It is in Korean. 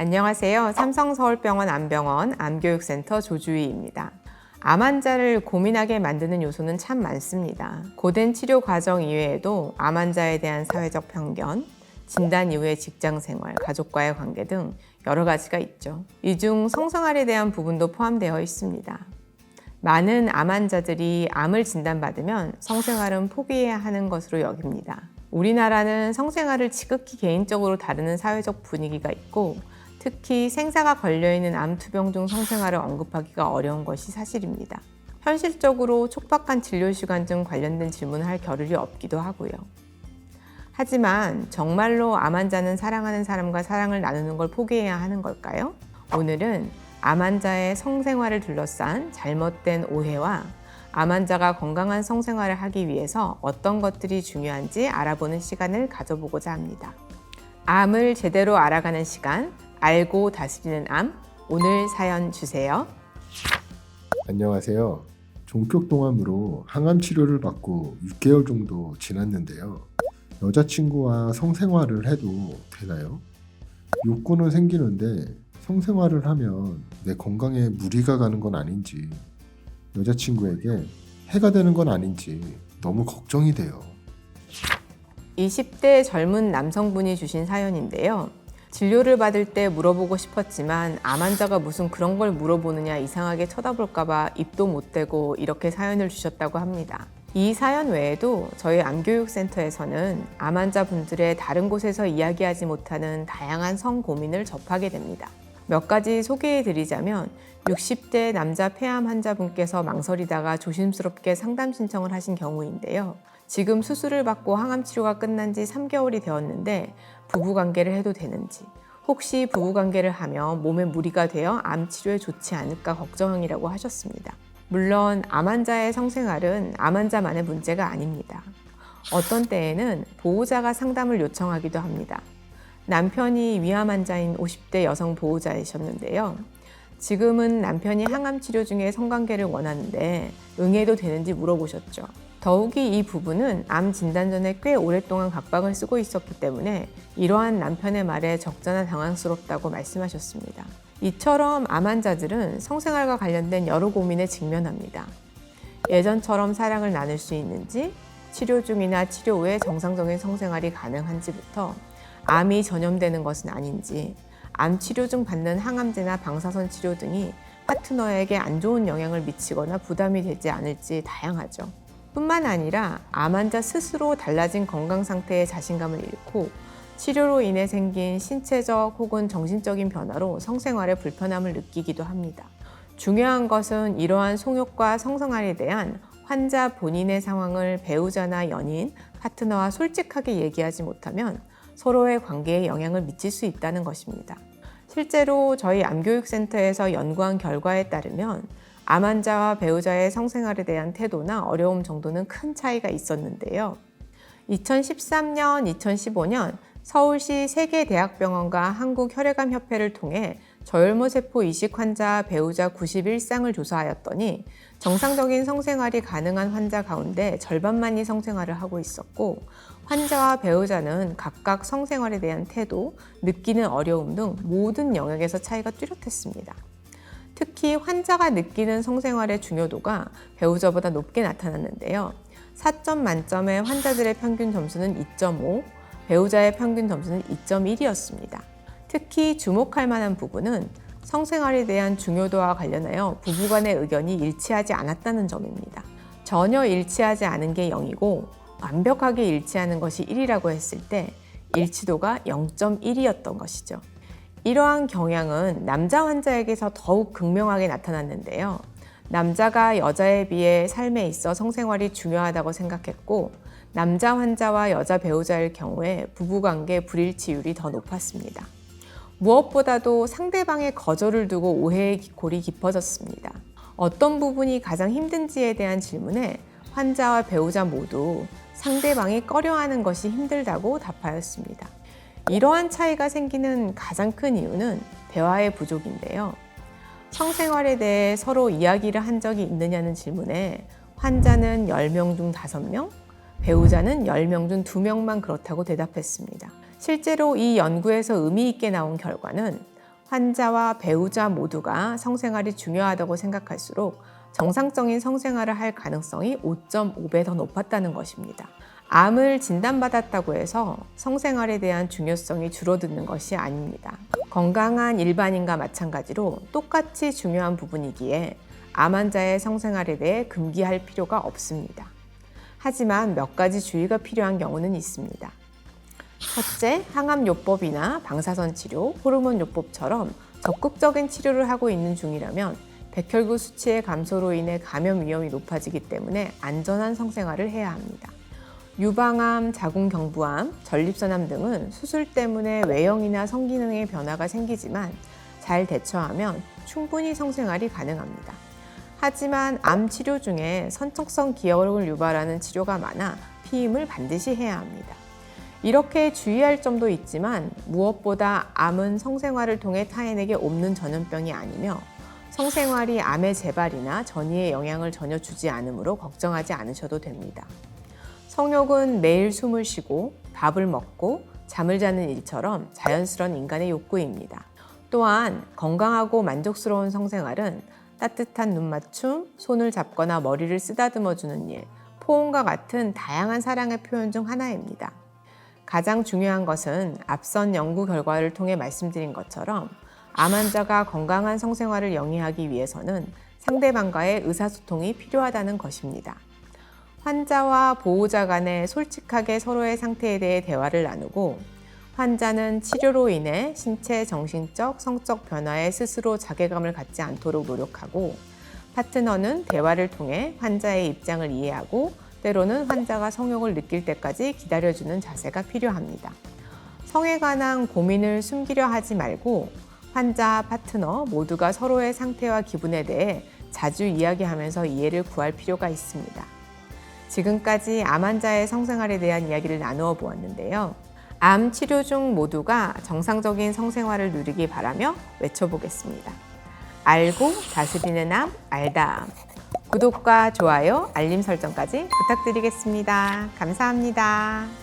안녕하세요. 삼성서울병원 암병원 암교육센터 조주희입니다. 암 환자를 고민하게 만드는 요소는 참 많습니다. 고된 치료 과정 이외에도 암 환자에 대한 사회적 편견, 진단 이후의 직장생활, 가족과의 관계 등 여러 가지가 있죠. 이 중 성생활에 대한 부분도 포함되어 있습니다. 많은 암 환자들이 암을 진단받으면 성생활은 포기해야 하는 것으로 여깁니다. 우리나라는 성생활을 지극히 개인적으로 다루는 사회적 분위기가 있고 특히 생사가 걸려있는 암투병 중 성생활을 언급하기가 어려운 것이 사실입니다. 현실적으로 촉박한 진료시간 등 관련된 질문을 할 겨를이 없기도 하고요. 하지만 정말로 암 환자는 사랑하는 사람과 사랑을 나누는 걸 포기해야 하는 걸까요? 오늘은 암 환자의 성생활을 둘러싼 잘못된 오해와 암 환자가 건강한 성생활을 하기 위해서 어떤 것들이 중요한지 알아보는 시간을 가져보고자 합니다. 암을 제대로 알아가는 시간, 알고 다스리는 암, 오늘 사연 주세요. 안녕하세요. 종격동암으로 항암 치료를 받고 6개월 정도 지났는데요. 여자친구와 성생활을 해도 되나요? 욕구는 생기는데 성생활을 하면 내 건강에 무리가 가는 건 아닌지, 여자친구에게 해가 되는 건 아닌지 너무 걱정이 돼요. 20대 젊은 남성분이 주신 사연인데요. 진료를 받을 때 물어보고 싶었지만 암 환자가 무슨 그런 걸 물어보느냐 이상하게 쳐다볼까봐 입도 못 대고 이렇게 사연을 주셨다고 합니다. 이 사연 외에도 저희 암교육센터에서는 암 환자분들의 다른 곳에서 이야기하지 못하는 다양한 성 고민을 접하게 됩니다. 몇 가지 소개해 드리자면 60대 남자 폐암 환자분께서 망설이다가 조심스럽게 상담 신청을 하신 경우인데요. 지금 수술을 받고 항암 치료가 끝난 지 3개월이 되었는데 부부관계를 해도 되는지, 혹시 부부관계를 하면 몸에 무리가 되어 암 치료에 좋지 않을까 걱정이라고 하셨습니다. 물론 암 환자의 성생활은 암 환자만의 문제가 아닙니다. 어떤 때에는 보호자가 상담을 요청하기도 합니다. 남편이 위암 환자인 50대 여성 보호자이셨는데요. 지금은 남편이 항암 치료 중에 성관계를 원하는데 응해도 되는지 물어보셨죠. 더욱이 이 부부는 암 진단 전에 꽤 오랫동안 각방을 쓰고 있었기 때문에 이러한 남편의 말에 적잖아 당황스럽다고 말씀하셨습니다. 이처럼 암 환자들은 성생활과 관련된 여러 고민에 직면합니다. 예전처럼 사랑을 나눌 수 있는지, 치료 중이나 치료 후에 정상적인 성생활이 가능한지부터 암이 전염되는 것은 아닌지, 암 치료 중 받는 항암제나 방사선 치료 등이 파트너에게 안 좋은 영향을 미치거나 부담이 되지 않을지 다양하죠. 뿐만 아니라 암 환자 스스로 달라진 건강 상태에 자신감을 잃고 치료로 인해 생긴 신체적 혹은 정신적인 변화로 성생활에 불편함을 느끼기도 합니다. 중요한 것은 이러한 성욕과 성생활에 대한 환자 본인의 상황을 배우자나 연인, 파트너와 솔직하게 얘기하지 못하면 서로의 관계에 영향을 미칠 수 있다는 것입니다. 실제로 저희 암교육센터에서 연구한 결과에 따르면 암 환자와 배우자의 성생활에 대한 태도나 어려움 정도는 큰 차이가 있었는데요. 2013년, 2015년 서울시 세계대학병원과 한국혈액암협회를 통해 저혈모세포 이식 환자 배우자 91쌍을 조사하였더니 정상적인 성생활이 가능한 환자 가운데 절반만이 성생활을 하고 있었고 환자와 배우자는 각각 성생활에 대한 태도, 느끼는 어려움 등 모든 영역에서 차이가 뚜렷했습니다. 특히 환자가 느끼는 성생활의 중요도가 배우자보다 높게 나타났는데요. 4점 만점의 환자들의 평균 점수는 2.5, 배우자의 평균 점수는 2.1이었습니다. 특히 주목할 만한 부분은 성생활에 대한 중요도와 관련하여 부부간의 의견이 일치하지 않았다는 점입니다. 전혀 일치하지 않은 게 0이고 완벽하게 일치하는 것이 1이라고 했을 때 일치도가 0.1이었던 것이죠. 이러한 경향은 남자 환자에게서 더욱 극명하게 나타났는데요. 남자가 여자에 비해 삶에 있어 성생활이 중요하다고 생각했고 남자 환자와 여자 배우자일 경우에 부부관계 불일치율이 더 높았습니다. 무엇보다도 상대방의 거절을 두고 오해의 골이 깊어졌습니다. 어떤 부분이 가장 힘든지에 대한 질문에 환자와 배우자 모두 상대방이 꺼려하는 것이 힘들다고 답하였습니다. 이러한 차이가 생기는 가장 큰 이유는 대화의 부족인데요. 성생활에 대해 서로 이야기를 한 적이 있느냐는 질문에 환자는 10명 중 5명, 배우자는 10명 중 2명만 그렇다고 대답했습니다. 실제로 이 연구에서 의미 있게 나온 결과는 환자와 배우자 모두가 성생활이 중요하다고 생각할수록 정상적인 성생활을 할 가능성이 5.5배 더 높았다는 것입니다. 암을 진단받았다고 해서 성생활에 대한 중요성이 줄어드는 것이 아닙니다. 건강한 일반인과 마찬가지로 똑같이 중요한 부분이기에 암 환자의 성생활에 대해 금기할 필요가 없습니다. 하지만 몇 가지 주의가 필요한 경우는 있습니다. 첫째, 항암요법이나 방사선 치료, 호르몬 요법처럼 적극적인 치료를 하고 있는 중이라면 백혈구 수치의 감소로 인해 감염 위험이 높아지기 때문에 안전한 성생활을 해야 합니다. 유방암, 자궁경부암, 전립선암 등은 수술 때문에 외형이나 성기능의 변화가 생기지만 잘 대처하면 충분히 성생활이 가능합니다. 하지만 암 치료 중에 선천성 기형을 유발하는 치료가 많아 피임을 반드시 해야 합니다. 이렇게 주의할 점도 있지만 무엇보다 암은 성생활을 통해 타인에게 옮는 전염병이 아니며 성생활이 암의 재발이나 전이에 영향을 전혀 주지 않으므로 걱정하지 않으셔도 됩니다. 성욕은 매일 숨을 쉬고 밥을 먹고 잠을 자는 일처럼 자연스러운 인간의 욕구입니다. 또한 건강하고 만족스러운 성생활은 따뜻한 눈맞춤, 손을 잡거나 머리를 쓰다듬어주는 일, 포옹과 같은 다양한 사랑의 표현 중 하나입니다. 가장 중요한 것은 앞선 연구 결과를 통해 말씀드린 것처럼 암 환자가 건강한 성생활을 영위하기 위해서는 상대방과의 의사소통이 필요하다는 것입니다. 환자와 보호자 간에 솔직하게 서로의 상태에 대해 대화를 나누고 환자는 치료로 인해 신체, 정신적, 성적 변화에 스스로 자괴감을 갖지 않도록 노력하고 파트너는 대화를 통해 환자의 입장을 이해하고 때로는 환자가 성욕을 느낄 때까지 기다려주는 자세가 필요합니다. 성에 관한 고민을 숨기려 하지 말고 환자, 파트너 모두가 서로의 상태와 기분에 대해 자주 이야기하면서 이해를 구할 필요가 있습니다. 지금까지 암 환자의 성생활에 대한 이야기를 나누어 보았는데요. 암 치료 중 모두가 정상적인 성생활을 누리기 바라며 외쳐보겠습니다. 알고 다스리는 암, 알다암. 구독과 좋아요, 알림 설정까지 부탁드리겠습니다. 감사합니다.